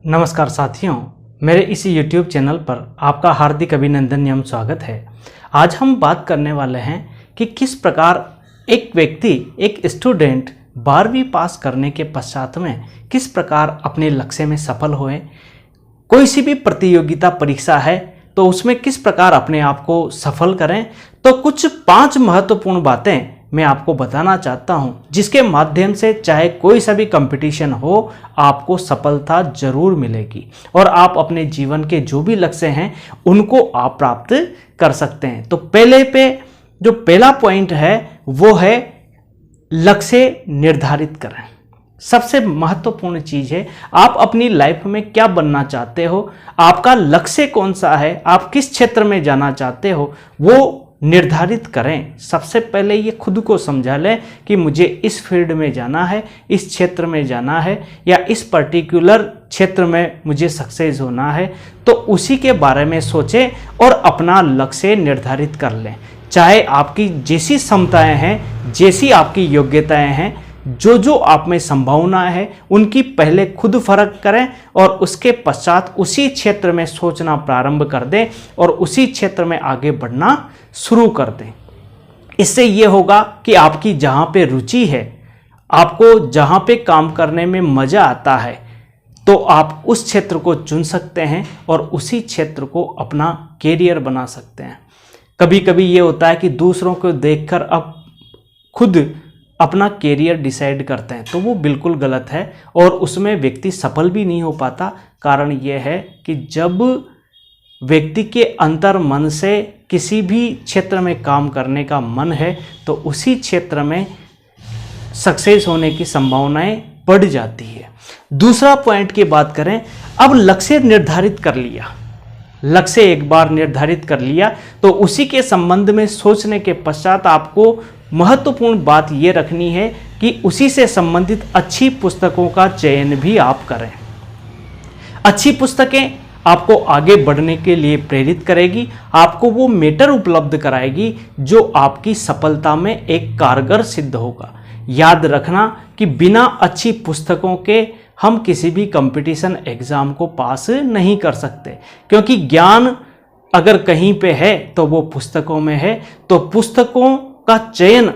नमस्कार साथियों, मेरे इस YouTube चैनल पर आपका हार्दिक अभिनंदन एवं स्वागत है। आज हम बात करने वाले हैं कि किस प्रकार एक व्यक्ति, एक स्टूडेंट 12वीं पास करने के पश्चात में किस प्रकार अपने लक्ष्य में सफल हुए। कोई सी भी प्रतियोगिता परीक्षा है तो उसमें किस प्रकार अपने आप को सफल करें। तो कुछ 5 महत्वपूर्ण बातें मैं आपको बताना चाहता हूं, जिसके माध्यम से चाहे कोई सा भी कंपटीशन हो, आपको सफलता जरूर मिलेगी और आप अपने जीवन के जो भी लक्ष्य हैं उनको आप प्राप्त कर सकते हैं। तो पहला पॉइंट है वो है लक्ष्य निर्धारित करें। सबसे महत्वपूर्ण चीज है, आप अपनी लाइफ में क्या बनना चाहते हो, आपका लक्ष्य कौन सा है, आप किस क्षेत्र में जाना चाहते हो, वो निर्धारित करें। सबसे पहले ये खुद को समझा लें कि मुझे इस फील्ड में जाना है, इस क्षेत्र में जाना है या इस पर्टिकुलर क्षेत्र में मुझे सक्सेस होना है। तो उसी के बारे में सोचें और अपना लक्ष्य निर्धारित कर लें। चाहे आपकी जैसी क्षमताएं हैं, जैसी आपकी योग्यताएं हैं, जो आप में संभावना है, उनकी पहले खुद फर्क करें और उसके पश्चात उसी क्षेत्र में सोचना प्रारंभ कर दें और उसी क्षेत्र में आगे बढ़ना शुरू कर दें। इससे ये होगा कि आपकी जहाँ पे रुचि है, आपको जहाँ पे काम करने में मज़ा आता है, तो आप उस क्षेत्र को चुन सकते हैं और उसी क्षेत्र को अपना कैरियर बना सकते हैं। कभी कभी ये होता है कि दूसरों को देखकर अब खुद अपना कैरियर डिसाइड करते हैं, तो वो बिल्कुल गलत है और उसमें व्यक्ति सफल भी नहीं हो पाता। कारण ये है कि जब व्यक्ति के अंतर मन से किसी भी क्षेत्र में काम करने का मन है तो उसी क्षेत्र में सक्सेस होने की संभावनाएं बढ़ जाती है। दूसरा पॉइंट की बात करें, अब लक्ष्य निर्धारित कर लिया, लक्ष्य एक बार निर्धारित कर लिया तो उसी के संबंध में सोचने के पश्चात आपको महत्वपूर्ण बात ये रखनी है कि उसी से संबंधित अच्छी पुस्तकों का चयन भी आप करें। अच्छी पुस्तकें आपको आगे बढ़ने के लिए प्रेरित करेगी, आपको वो मेटर उपलब्ध कराएगी जो आपकी सफलता में एक कारगर सिद्ध होगा। याद रखना कि बिना अच्छी पुस्तकों के हम किसी भी कंपटीशन एग्जाम को पास नहीं कर सकते, क्योंकि ज्ञान अगर कहीं पे है तो वो पुस्तकों में है। तो पुस्तकों का चयन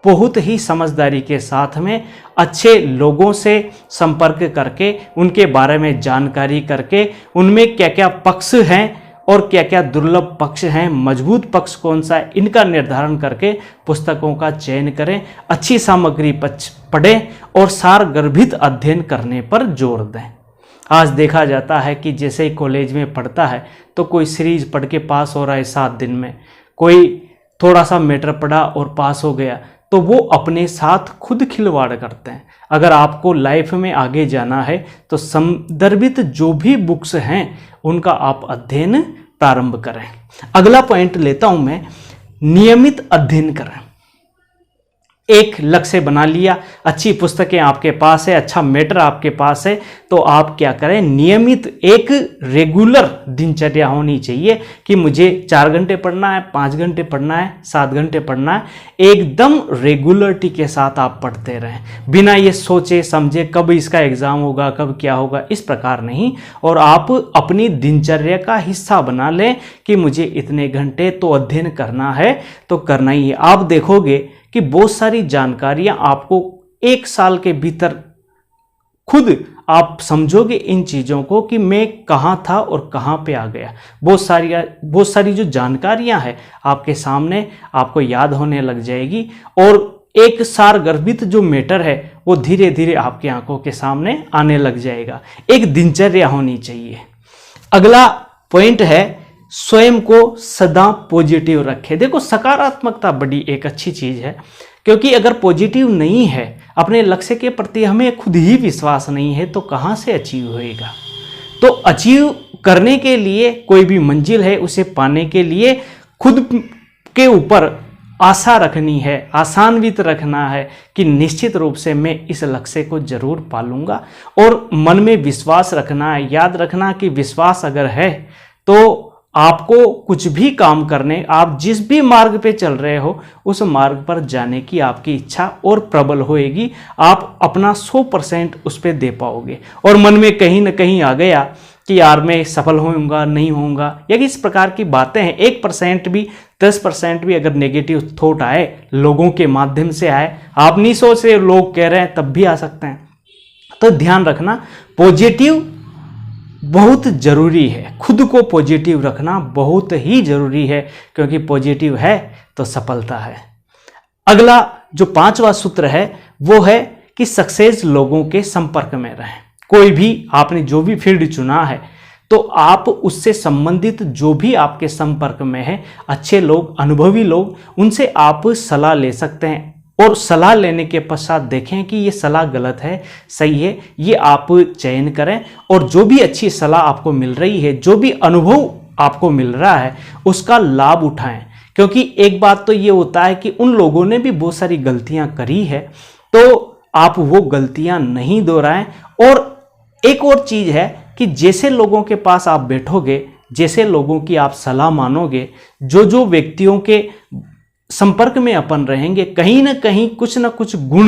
बहुत ही समझदारी के साथ में अच्छे लोगों से संपर्क करके, उनके बारे में जानकारी करके, उनमें क्या क्या पक्ष हैं और क्या क्या दुर्लभ पक्ष हैं, मजबूत पक्ष कौन सा है, इनका निर्धारण करके पुस्तकों का चयन करें। अच्छी सामग्री पढ़ें और सारगर्भित अध्ययन करने पर जोर दें। आज देखा जाता है कि जैसे ही कॉलेज में पढ़ता है तो कोई सीरीज पढ़ के पास हो रहा है 7 दिन में, कोई थोड़ा सा मैटर पढ़ा और पास हो गया, तो वो अपने साथ खुद खिलवाड़ करते हैं। अगर आपको लाइफ में आगे जाना है तो संदर्भित जो भी बुक्स हैं उनका आप अध्ययन प्रारंभ करें। अगला पॉइंट लेता हूं मैं, नियमित अध्ययन करें। एक लक्ष्य बना लिया, अच्छी पुस्तकें आपके पास है, अच्छा मैटर आपके पास है, तो आप क्या करें, नियमित एक रेगुलर दिनचर्या होनी चाहिए कि मुझे 4 घंटे पढ़ना है, 5 घंटे पढ़ना है, 7 घंटे पढ़ना है। एकदम रेगुलरिटी के साथ आप पढ़ते रहें, बिना ये सोचे समझे कब इसका एग्जाम होगा, कब क्या होगा, इस प्रकार नहीं। और आप अपनी दिनचर्या का हिस्सा बना लें कि मुझे इतने घंटे तो अध्ययन करना है तो करना ही है। आप देखोगे कि बहुत सारी जानकारियां आपको 1 साल के भीतर खुद आप समझोगे इन चीज़ों को कि मैं कहाँ था और कहाँ पे आ गया। बहुत सारी जो जानकारियां हैं आपके सामने आपको याद होने लग जाएगी और एक सारगर्भित जो मैटर है वो धीरे धीरे आपकी आंखों के सामने आने लग जाएगा। एक दिनचर्या होनी चाहिए। अगला पॉइंट है, स्वयं को सदा पॉजिटिव रखें। देखो, सकारात्मकता बड़ी एक अच्छी चीज़ है, क्योंकि अगर पॉजिटिव नहीं है, अपने लक्ष्य के प्रति हमें खुद ही विश्वास नहीं है, तो कहाँ से अचीव होएगा। तो अचीव करने के लिए कोई भी मंजिल है, उसे पाने के लिए खुद के ऊपर आशा रखनी है, आशान्वित रखना है कि निश्चित रूप से मैं इस लक्ष्य को जरूर पालूंगा और मन में विश्वास रखना है। याद रखना कि विश्वास अगर है तो आपको कुछ भी काम करने, आप जिस भी मार्ग पे चल रहे हो उस मार्ग पर जाने की आपकी इच्छा और प्रबल होएगी। आप अपना 100% उस पर दे पाओगे। और मन में कहीं ना कहीं आ गया कि यार मैं सफल होऊंगा नहीं होऊंगा, या इस प्रकार की बातें हैं, 1% भी 10% भी अगर नेगेटिव थॉट आए, लोगों के माध्यम से आए, आप नहीं सोच रहे, लोग कह रहे हैं, तब भी आ सकते हैं। तो ध्यान रखना, पॉजिटिव बहुत जरूरी है, खुद को पॉजिटिव रखना बहुत ही जरूरी है, क्योंकि पॉजिटिव है तो सफलता है। अगला जो 5वां सूत्र है वो है कि सक्सेस लोगों के संपर्क में रहें। कोई भी आपने जो भी फील्ड चुना है तो आप उससे संबंधित जो भी आपके संपर्क में है, अच्छे लोग, अनुभवी लोग, उनसे आप सलाह ले सकते हैं। और सलाह लेने के पश्चात देखें कि ये सलाह गलत है, सही है, ये आप चयन करें। और जो भी अच्छी सलाह आपको मिल रही है, जो भी अनुभव आपको मिल रहा है, उसका लाभ उठाएं। क्योंकि एक बात तो ये होता है कि उन लोगों ने भी बहुत सारी गलतियां करी है, तो आप वो गलतियां नहीं दोहराएं। और एक और चीज है कि जैसे लोगों के पास आप बैठोगे, जैसे लोगों की आप सलाह मानोगे, जो व्यक्तियों के संपर्क में अपन रहेंगे, कहीं ना कहीं कुछ ना कुछ गुण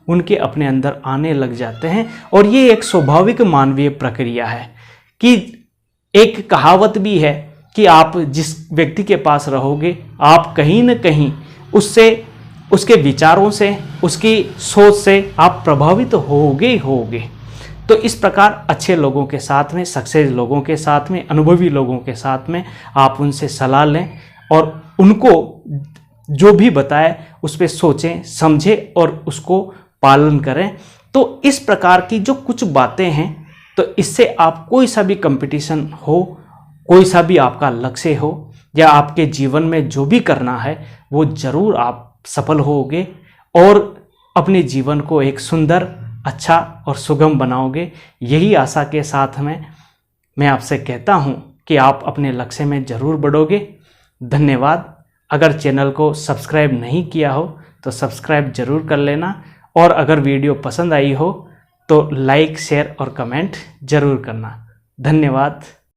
उनके अपने अंदर आने लग जाते हैं। और ये एक स्वाभाविक मानवीय प्रक्रिया है कि एक कहावत भी है कि आप जिस व्यक्ति के पास रहोगे, आप कहीं ना कहीं उससे, उसके विचारों से, उसकी सोच से आप प्रभावित होगे। तो इस प्रकार अच्छे लोगों के साथ में, सक्सेस लोगों के साथ में, अनुभवी लोगों के साथ में आप उनसे सलाह लें और उनको जो भी बताए उस पर सोचें, समझें और उसको पालन करें। तो इस प्रकार की जो कुछ बातें हैं, तो इससे आप कोई सा भी कंपटीशन हो, कोई सा भी आपका लक्ष्य हो, या आपके जीवन में जो भी करना है वो जरूर आप सफल होगे और अपने जीवन को एक सुंदर, अच्छा और सुगम बनाओगे। यही आशा के साथ में मैं आपसे कहता हूँ कि आप अपने लक्ष्य में जरूर बढ़ोगे। धन्यवाद। अगर चैनल को सब्सक्राइब नहीं किया हो तो सब्सक्राइब जरूर कर लेना, और अगर वीडियो पसंद आई हो तो लाइक, शेयर और कमेंट जरूर करना। धन्यवाद।